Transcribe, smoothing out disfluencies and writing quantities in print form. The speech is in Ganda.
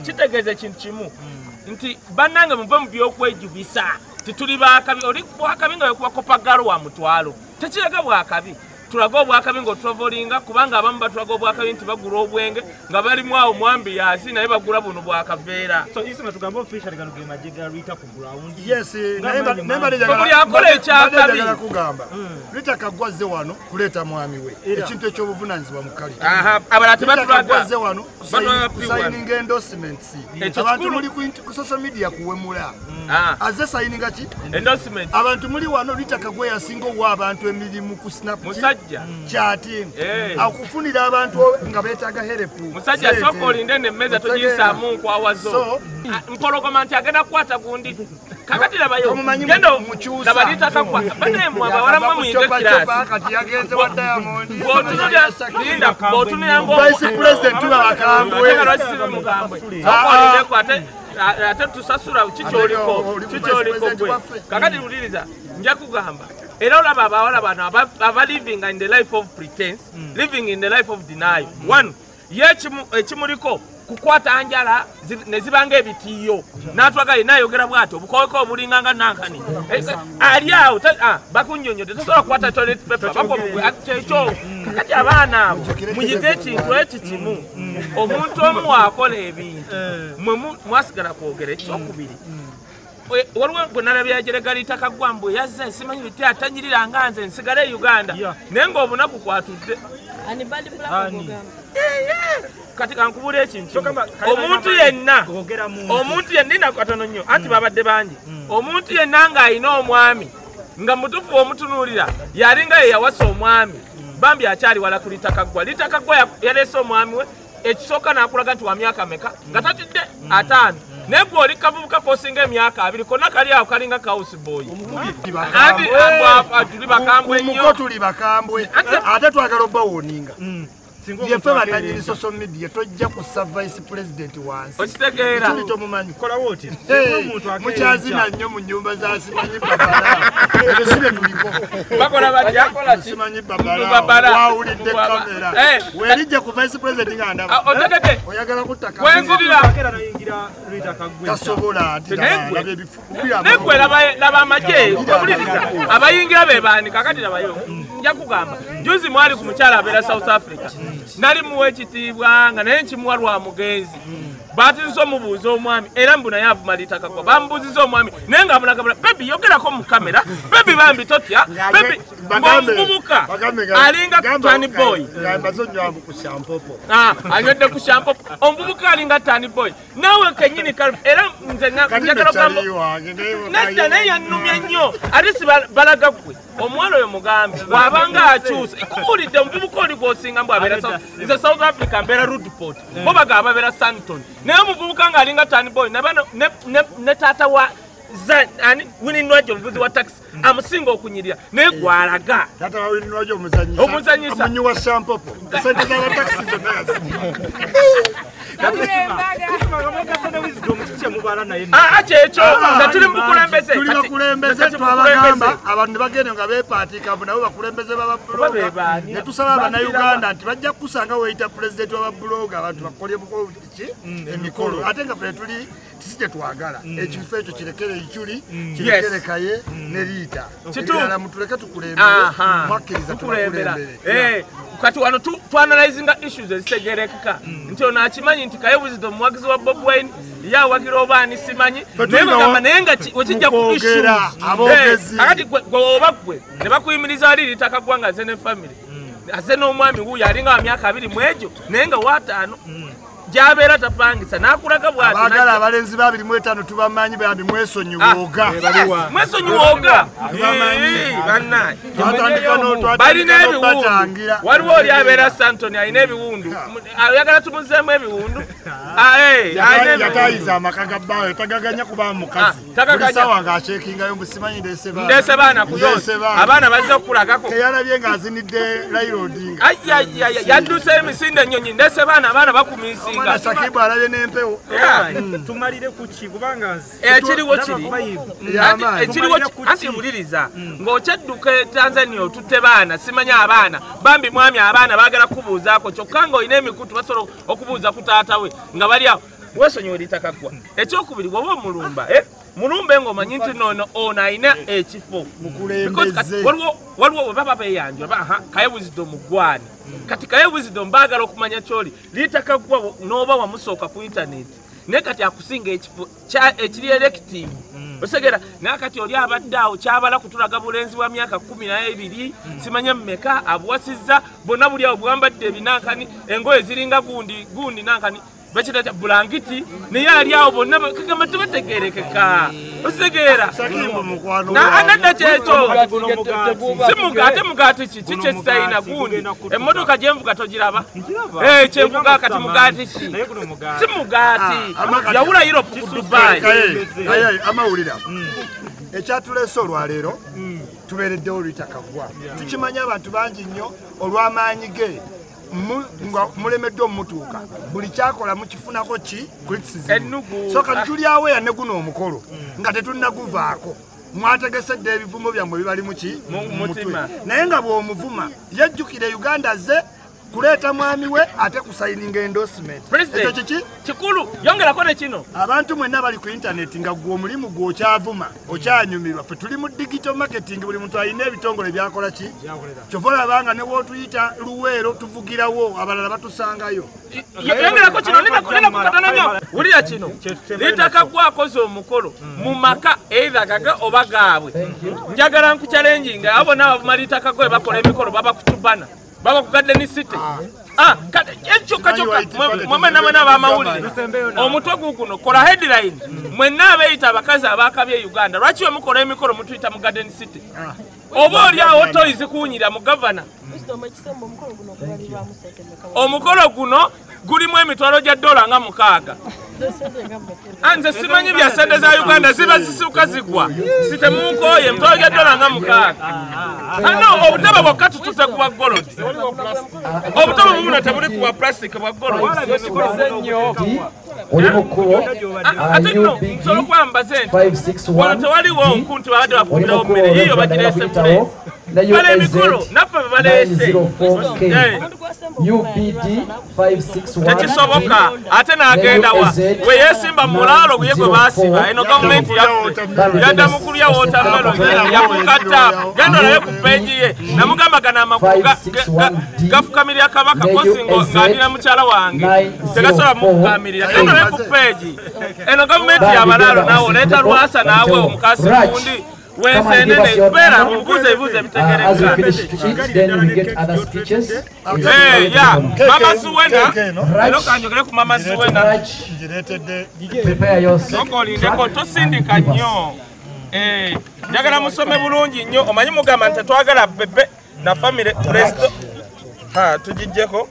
Kitegeeza kintu kimu nti bannange muve mu byokwejubisa tituli bakabi oli bwakabi nga bwekubakopagalo wa mutwalo tekiraga bwakabi tulaga obwakabi ng'otulovolinga kubanga abamu batulaga obwakabi nti bagula obwenge nga balimu awo mwambi yasi naye bagula buno bwakaveera. So Isma tugamba officially gano ge majega Ritah ku ground. Yes, buli akola ekyakabi kugamba Ritah Kaggwa azze wano kuleeta mwami we ekintu eky'obuvunaanyizibwa mu kali. Abalala tebatulaga azze wano kusayininga endorsements abantu muli ku social media kuwemula azze sayininga ki endorsement abantu muli wano Ritah Kaggwa yasinga owa abantu emirimu ku snap Chati akufunira abantu nga beetaga help musajja soko olinde nemmeza togiyisaamu nkwawazo mpologoma nti agenda kukwata gundi kakati labayo genda laba Ritah Kaggwa banemwe abawalamu muyinge kirasi kati yagenze wa Diamond bw'otunulira Vice President w'abakambwe soko olinde kwate ate tusasula kikyoliko gwe kakati luliriza nja kugamba era olaba abawala bano aba living in the life of pretense living in the life of denial. One ekimuliko kukwata njala ne zibanga ebitiyo n'atwaga inayogera bwato obukooko obulinganga nankani ali awo bakunnyonnyodde tosobola kukwata toilet paper bakokyo kakati abaana abo muyige ekintu eki kimu omuntu omu waakola ebintu mwe mwasigala kwogera ekyokubiri waliwo bwe nalabye yajerega Ritah Kaggwa mbu yazze nsimanyi biti atanyirira nga nze nsigale e Uganda naye ng'obunaku kwatudde kati kankubula ekintu omuntu yenna katono nnyo anti babadde bangi omuntu yenna ng'alina omwami nga mutufu omutunuulira yalinga ye yawasa omwami bambi akyali wala ku Ritah Kaggwa. Ritah Kaggwa yaleese omwami we ekisooka n'akulaga nti wa myaka meka nga tatidde 5 naye gwe oli kavubuka kosinga emyaka 2 konna kali awo kalinga house boy anti tuli bakambwe nnyo tuli bakambwe ate twagala obawoninga yefe bananyini social media tojja kussa Vice President wansi okitegeera tuli tomumanyi kola woti mukyazina nnyo mu nyumba za simanyi babala ebisibe tuliko bakola batya simanyi babala wawulidde kamera werijja ku Vice President nga ndaba otegedde oyagala kuttaka wenzirira Ritah Kaggwa tasobola ati negwe laba amagye owuliriza abayingira be baani kakati labayo nja kugamba juzi mwali ku mukyala abeera South Africa nali muwa ekitiibwa nga naye nkimuwa lwa mugenzi baatizisa omubuuza omwami era mbu naye avuma Ritah Kaggwa bamubuuziza omwami naye nga mulagabula bebi yogerako mu kamera bebi bambi totya bebi omuvubuka alinga tani boy anywedde ku shampopo omuvubuka alinga tani boy naawe kenyini era nze njagala kugamba najja naye yannumya nnyo ate si balaga gwe omwana oyo mugambi bw'abanga akyusa ikubuulidde omuvubuka oli gwosinga mbu abeera nze South Africa mbeera Rudport bo bagamba babeera Sandton naye omuvubuka ng'alinga tani boy ne taata wa Wininwajo omuvuzi wa taxi amusinga okunyirira naye gwalaga tata wa Wininwajo omuzanyisa amunyuwa shampopo sente za taxi zonna kyekyo nga tuli mu bukulembeze tuli bakulembeze twabagamba abantu bagende nga beepaatika nabo bakulembeze bababuloga ne tusaba Abannayuganda nti bajja kusanga weyita pulezidenti w'ababuloga abantu bakole emikolo ate nga fe tuli tisite twagala ekifo ekyo kirekere Ichuli kirekere Kaye ne Ritah kirala mutuleke tukulembere mwakkiriza tukulembere kati wano twanalizinga issues ezitegerekeka nti ono akimanyi nti Kaye Wisdom muwagizi wa Bob Wine yawagira obaani simanyi naye bagamba naye nga wekijja ku issues akati gwe oba gwe ne bakuyimiriza ali Ritah Kaggwa nga aze ne family aze n'omwami wuuyo alinga wa myaka 2 mu egyo naye nga w'ataano gy'abeera tapangisa n'akulaga bw'ati abagala abalenzi ba 25 tubamanyi bambi mwesonyiwooga mwesonyiwooga bannaye balina ebiwundu waliwo oli abeera Santoni alina ebiwundu ayagala tumuzeemu ebiwundu yatayiza amaka ga bbaawe tagaganya kuba mukazi buli sawa ng'acekingayo mbu simanyi ndeese baana kuyonsa abaana bazze okukulagako teyalabye ng'azinidde Raila yadduse emisinde ennyonyi ndeese baana abaana bakuminsinga Sakibu alabye n'empewo tumalire kuki kubanga ekiriwo anti wuliriza ng'okyedduka Tanzania otutte baana simanya abaana bambi mwami abaana baagala kubuuzaako kyokka ng'olina emikutu basobola okubuuza ku taata we nga bali awo wesonyiwe Ritah Kaggwa ekyokubiri woba mulumba mulumbe ng'omanyi nti nono ono ayina ekifo waliwo we baba beyanjwa Kaye Wisdom gwani kati Kaye Wisdom baagala okumanya kyoli Ritah Kaggwa n'oba wamusooka ku internet naye kati akusinga ekifo ekiri elective osegera naye kati oli abadde awo kyabala kutulaga bulenzi bwa myaka 12 simanya mmeka abuwasizza bonna buli awo bwambadde ebinankani engoye ziringa gundi nankani bakirata bulangiti naye ali awo bonna kagamba tebategerekeka osegera anadda kyekyo simugate mugati kiki kyekisayina gundi emmotoka gyenvuga togiraba kyenvuga kati mugati ki simugati yawula Europe ku Dubai amawulira ekyatulese olwaleero tubeereddewo Ritah Kaggwa tukimanya abantu bangi nnyo olw'amaanyi ge mulemedde omutuuka buli kyakola mukifunako ki criticism so kati tuli aweya ne guno omukolo nga tetunnaguvaako mwategesedde ebivumo byammwe bibali muki mutwe naye nga bw'omuvuma yajjukire Uganda ze kuleeta mwami we ate kusayininga endorsement ekyo kiki kikulu yongerako ne kino abantu mwenna bali ku internet nga gwe omulimu gw'okyavuma okyanyumirwa ffe tuli mu digital marketing buli muntu alina ebitongole byakola ki kyova olabanga ne wootuyita luweero tuvugirawo abalala batusangayo yongerako kino nenakukatana nnyo wulira kino Ritah Kaggwa akoze omukolo mu maka either gage oba gaabwe njagala nkuchallenginga abo n'abavuma Ritah Kaggwa bakola emikolo baba kutubana baba kugadde ni city kati ekyoka mwemena b'amawulire omutwe guguno kola headline mwenna abeeyita abakazi abakabye Uganda lwaki we mukola emikolo mutuyita mu Garden City oba oli awo toyizi kuwunyira mu gavana omukolo guno gulimu emitwalo gya $6 nga 6 nze simanyi bya sente za Uganda ziba zisuuka zigwa sitemunkoye emitwalo gya $6 nga 6 obutaba bwokka tutuse ku bwa golodi obutaba bubuno tebuli ku bwa plastic bwa golodi oli mukubo ate no nsobola okwambaza nti wano tewaliwo nkunti babadde bafundirawo mmere yiyo bagirese mule bale emikolo naffe bebaleese UBD 561 tekisoboka ate n'agenda wa we yeesimba mu mulaalo guye gwe baasiba eno gavumenti yadda mu kulya watermelon yakukatta genda olabe ku peegi ye namugamba gano amagulu gafukamirira kabaka kosingo ng'alina mukyala wange tegasobola mukukamirira genda olabe ku peegi eno gavumenti yabalaalo naawe oleeta lwasa naawe omukasi gundi wensenene beera mubuuze ebibuuzo as we finish to eat, then we get other speeches. Mama Suwena ero kanjogere ku Mama Suwena Prepare yourself. Ndeko tosindika nnyo njagala musome bulungi nnyo omanyi mugamba nti twagala bebe na family presto tujijjeko